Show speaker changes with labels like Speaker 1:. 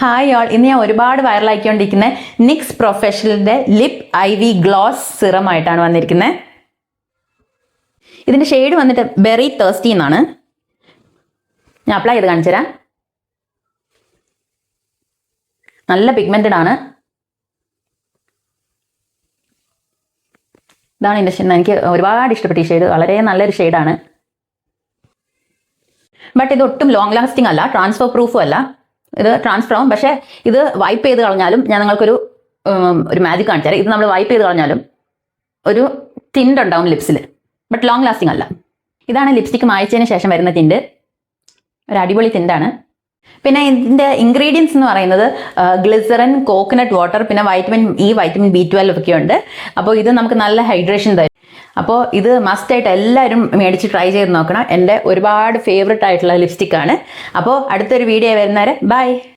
Speaker 1: Hi all, ഇന്ന് ഞാൻ ഒരുപാട് വൈറലായിക്കൊണ്ടിരിക്കുന്ന നിക്സ് പ്രൊഫഷണലിന്റെ ലിപ് ഐവി ഗ്ലോസ് സിറം ആയിട്ടാണ് വന്നിരിക്കുന്നത്. ഇതിന്റെ ഷെയ്ഡ് വന്നിട്ട് ബെറി തേഴ്സ്റ്റി എന്നാണ്. ഞാൻ അപ്ലൈ ചെയ്ത് കാണിച്ചു തരാം. നല്ല പിഗ്മെന്റഡ് ആണ്. ഇതാണ് ഇതിന്റെ ഷെയ്ഡ്. എനിക്ക് ഒരുപാട് ഇഷ്ടപ്പെട്ട ഈ ഷെയ്ഡ്. വളരെ നല്ലൊരു ഷെയ്ഡാണ്. ബട്ട് ഇത് ഒട്ടും ലോങ് ലാസ്റ്റിംഗ് അല്ല, ട്രാൻസ്ഫർ പ്രൂഫും അല്ല. ഇത് ട്രാൻസ്ഫർ ആവും, പക്ഷേ ഇത് വൈപ്പ് ചെയ്ത് കളഞ്ഞാലും ഞാൻ നിങ്ങൾക്കൊരു മാജിക് കാണിച്ചു തരാം. ഇത് നമ്മൾ വൈപ്പ് ചെയ്ത് കളഞ്ഞാലും ഒരു ടിൻഡ് ഉണ്ടാവും ലിപ്സിൽ, ബട്ട് ലോങ് ലാസ്റ്റിംഗ് അല്ല. ഇതാണ് ലിപ്സ്റ്റിക്ക് മായ്ച്ചതിന് ശേഷം വരുന്ന ടിൻഡ്. ഒരു അടിപൊളി ടിൻഡാണ്. പിന്നെ ഇതിൻ്റെ ഇൻഗ്രീഡിയൻസ് എന്ന് പറയുന്നത് ഗ്ലിസറിൻ, കോക്കനട്ട് വാട്ടർ, പിന്നെ വൈറ്റമിൻ ഇ, വൈറ്റമിൻ B12 ഒക്കെ ഉണ്ട്. അപ്പോൾ ഇത് നമുക്ക് നല്ല ഹൈഡ്രേഷൻ തരും. അപ്പോൾ ഇത് മസ്റ്റായിട്ട് എല്ലാവരും മേടിച്ച് ട്രൈ ചെയ്ത് നോക്കണം. എൻ്റെ ഒരുപാട് ഫേവററ്റ് ആയിട്ടുള്ള ലിപ്സ്റ്റിക്കാണ്. അപ്പോൾ അടുത്തൊരു വീഡിയോ വരുന്നവരെ ബൈ.